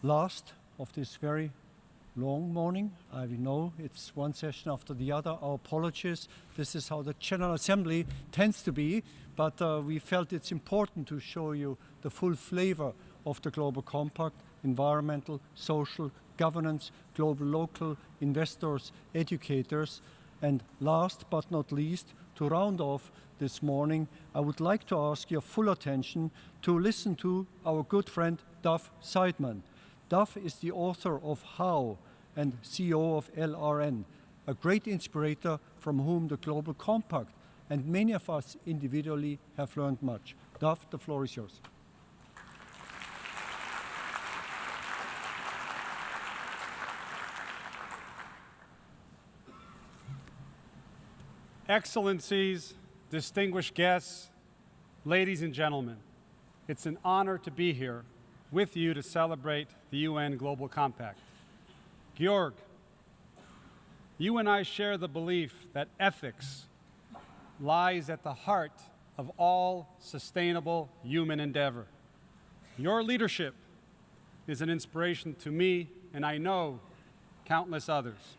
last of this very long morning. I know it's one session after the other. Our apologies. This is how the General Assembly tends to be, but we felt it's important to show you the full flavor of the Global Compact: environmental, social, governance, global, local, investors, educators. And last but not least, to round off this morning, I would like to ask your full attention to listen to our good friend Dov Seidman. Dov is the author of How and CEO of LRN, a great inspirator from whom the Global Compact and many of us individually have learned much. Dov, the floor is yours. Excellencies, distinguished guests, ladies and gentlemen, it's an honor to be here with you to celebrate the UN Global Compact. Georg, you and I share the belief that ethics lies at the heart of all sustainable human endeavor. Your leadership is an inspiration to me, and I know countless others.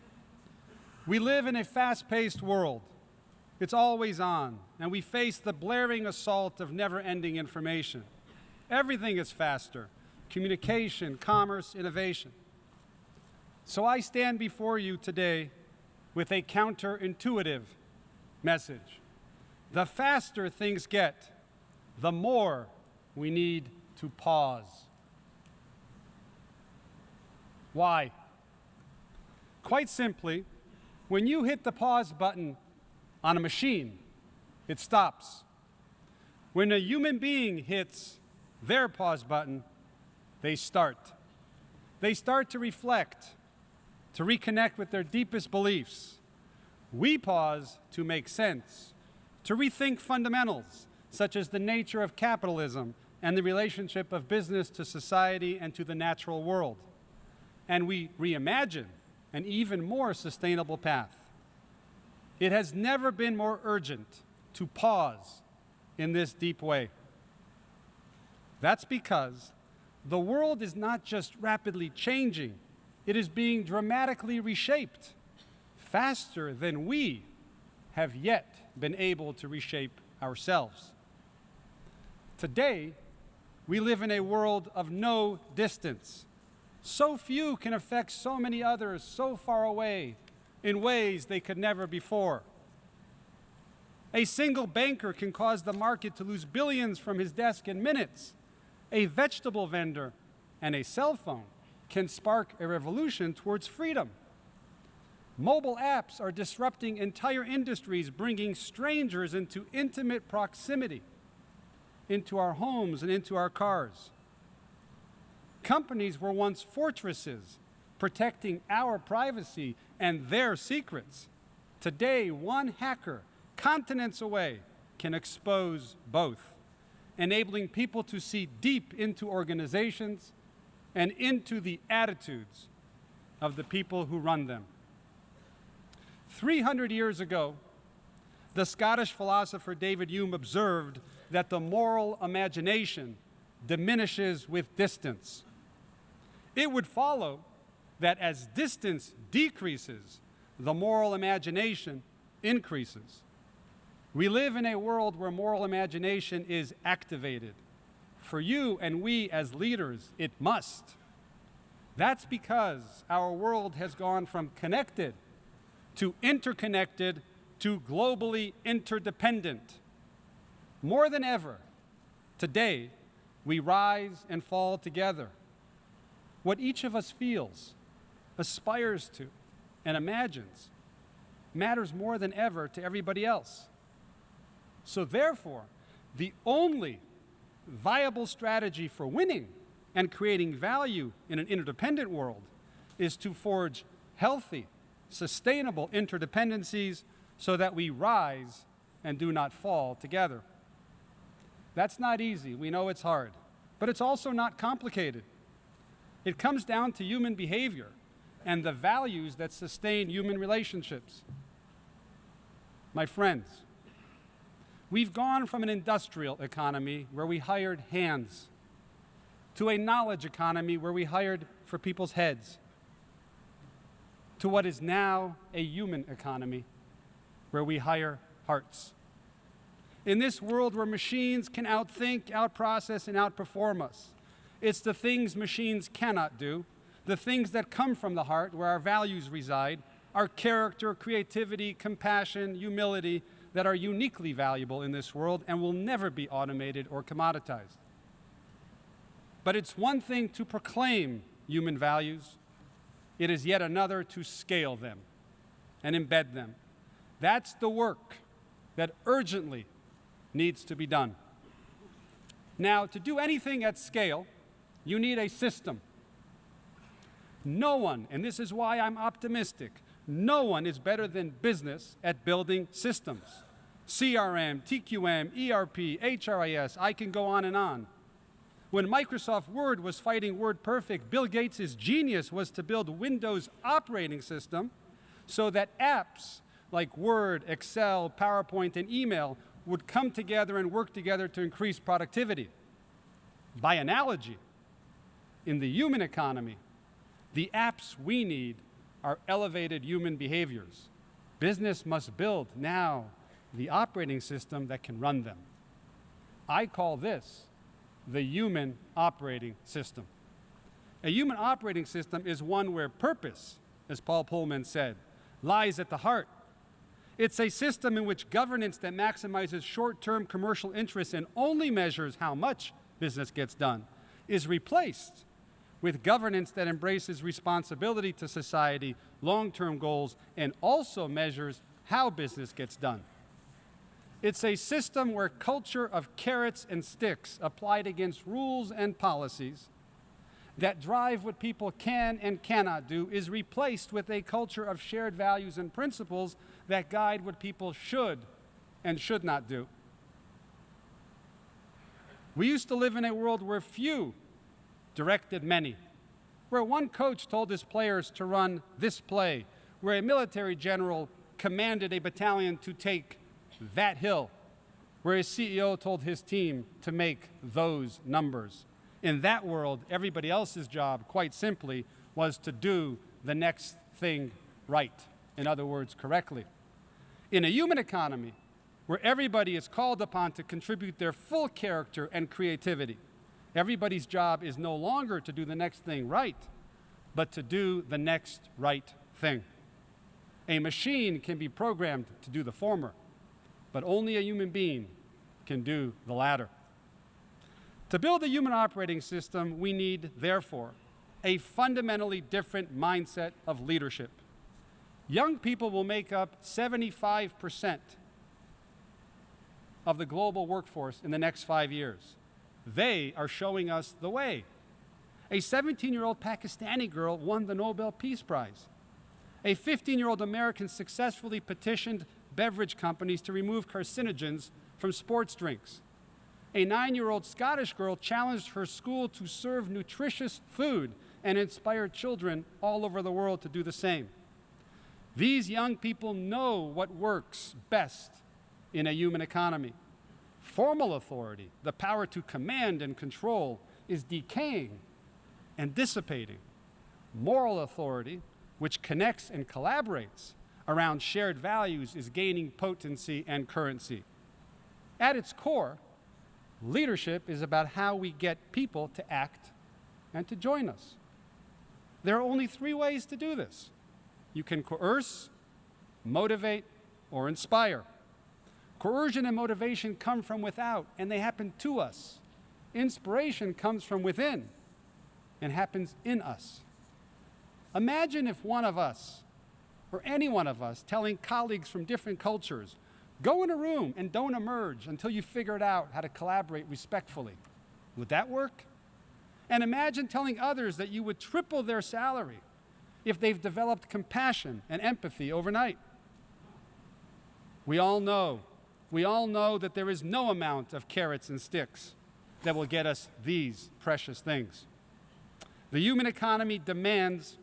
We live in a fast-paced world. It's always on, and we face the blaring assault of never-ending information. Everything is faster: communication, commerce, innovation. So I stand before you today with a counterintuitive message. The faster things get, the more we need to pause. Why? Quite simply, when you hit the pause button on a machine, it stops. When a human being hits their pause button, they start. They start to reflect, to reconnect with their deepest beliefs. We pause to make sense, to rethink fundamentals, such as the nature of capitalism and the relationship of business to society and to the natural world. And we reimagine an even more sustainable path. It has never been more urgent to pause in this deep way. That's because the world is not just rapidly changing, it is being dramatically reshaped, faster than we have yet been able to reshape ourselves. Today, we live in a world of no distance. So few can affect so many others so far away in ways they could never before. A single banker can cause the market to lose billions from his desk in minutes. A vegetable vendor and a cell phone can spark a revolution towards freedom. Mobile apps are disrupting entire industries, bringing strangers into intimate proximity, into our homes and into our cars. Companies were once fortresses, protecting our privacy and their secrets. Today, one hacker, continents away, can expose both, enabling people to see deep into organizations and into the attitudes of the people who run them. 300 years ago, the Scottish philosopher David Hume observed that the moral imagination diminishes with distance. It would follow that as distance decreases, the moral imagination increases. We live in a world where moral imagination is activated. For you and we as leaders, it must. That's because our world has gone from connected to interconnected to globally interdependent. More than ever, today, we rise and fall together. What each of us feels, aspires to, and imagines matters more than ever to everybody else. So therefore, the only viable strategy for winning and creating value in an interdependent world is to forge healthy, sustainable interdependencies so that we rise and do not fall together. That's not easy. We know it's hard. But it's also not complicated. It comes down to human behavior and the values that sustain human relationships. My friends, we've gone from an industrial economy where we hired hands to a knowledge economy where we hired for people's heads, to what is now a human economy where we hire hearts. In this world where machines can outthink, outprocess, and outperform us, it's the things machines cannot do, the things that come from the heart where our values reside, our character, creativity, compassion, humility, that are uniquely valuable in this world and will never be automated or commoditized. But it's one thing to proclaim human values. It is yet another to scale them and embed them. That's the work that urgently needs to be done. Now, to do anything at scale, you need a system. No one, and this is why I'm optimistic, no one is better than business at building systems. CRM, TQM, ERP, HRIS, I can go on and on. When Microsoft Word was fighting WordPerfect, Bill Gates' genius was to build Windows operating system so that apps like Word, Excel, PowerPoint, and email would come together and work together to increase productivity. By analogy, in the human economy, the apps we need are elevated human behaviors. Business must build now the operating system that can run them. I call this the human operating system. A human operating system is one where purpose, as Paul Pullman said, lies at the heart. It's a system in which governance that maximizes short-term commercial interests and only measures how much business gets done is replaced with governance that embraces responsibility to society, long-term goals, and also measures how business gets done. It's a system where culture of carrots and sticks applied against rules and policies that drive what people can and cannot do is replaced with a culture of shared values and principles that guide what people should and should not do. We used to live in a world where few directed many, where one coach told his players to run this play, where a military general commanded a battalion to take that hill, where a CEO told his team to make those numbers. In that world, everybody else's job, quite simply, was to do the next thing right. In other words, correctly. In a human economy, where everybody is called upon to contribute their full character and creativity, everybody's job is no longer to do the next thing right, but to do the next right thing. A machine can be programmed to do the former, but only a human being can do the latter. To build a human operating system, we need, therefore, a fundamentally different mindset of leadership. Young people will make up 75% of the global workforce in the next 5 years. They are showing us the way. A 17-year-old Pakistani girl won the Nobel Peace Prize. A 15-year-old American successfully petitioned beverage companies to remove carcinogens from sports drinks. A 9-year-old Scottish girl challenged her school to serve nutritious food and inspired children all over the world to do the same. These young people know what works best in a human economy. Formal authority, the power to command and control, is decaying and dissipating. Moral authority, which connects and collaborates around shared values, is gaining potency and currency. At its core, leadership is about how we get people to act and to join us. There are only 3 ways to do this. You can coerce, motivate, or inspire. Coercion and motivation come from without, and they happen to us. Inspiration comes from within and happens in us. Imagine if one of us, or any one of us, telling colleagues from different cultures, go in a room and don't emerge until you figured out how to collaborate respectfully. Would that work? And imagine telling others that you would triple their salary if they've developed compassion and empathy overnight. We all know that there is no amount of carrots and sticks that will get us these precious things. The human economy demands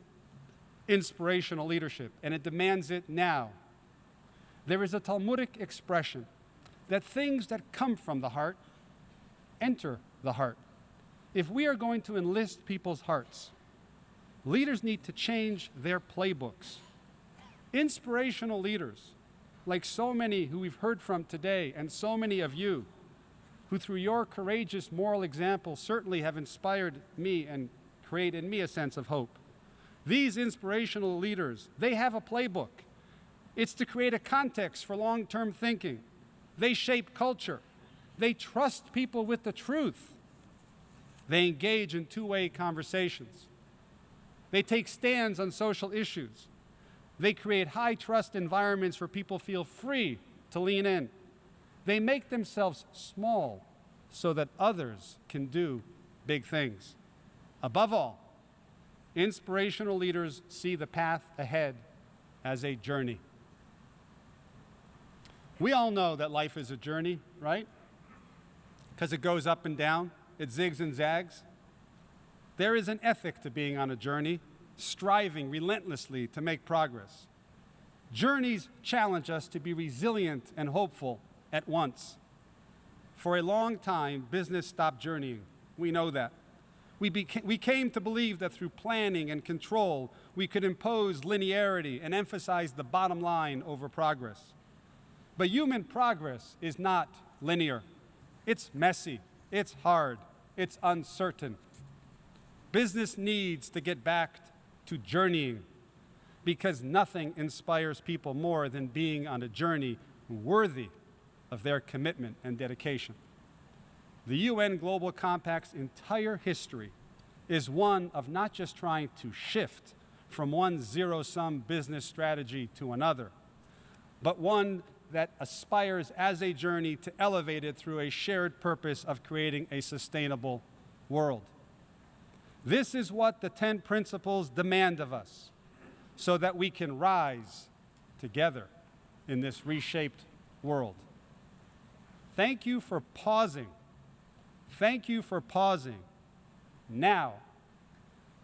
inspirational leadership, and it demands it now. There is a Talmudic expression that things that come from the heart enter the heart. If we are going to enlist people's hearts, leaders need to change their playbooks. Inspirational leaders, like so many who we've heard from today, and so many of you, who through your courageous moral example certainly have inspired me and created in me a sense of hope. These inspirational leaders, they have a playbook. It's to create a context for long-term thinking. They shape culture. They trust people with the truth. They engage in two-way conversations. They take stands on social issues. They create high-trust environments where people feel free to lean in. They make themselves small so that others can do big things. Above all, inspirational leaders see the path ahead as a journey. We all know that life is a journey, right? Because it goes up and down, it zigs and zags. There is an ethic to being on a journey, striving relentlessly to make progress. Journeys challenge us to be resilient and hopeful at once. For a long time, business stopped journeying. We know that. We came to believe that through planning and control, we could impose linearity and emphasize the bottom line over progress. But human progress is not linear. It's messy, it's hard, it's uncertain. Business needs to get back to journeying because nothing inspires people more than being on a journey worthy of their commitment and dedication. The UN Global Compact's entire history is one of not just trying to shift from one zero-sum business strategy to another, but one that aspires as a journey to elevate it through a shared purpose of creating a sustainable world. This is what the 10 principles demand of us so that we can rise together in this reshaped world. Thank you for pausing. Thank you for pausing. Now,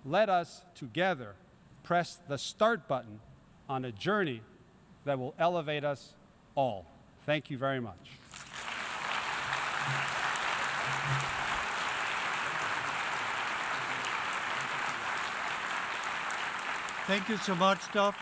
let us together press the start button on a journey that will elevate us all. Thank you very much. Thank you so much, Dov.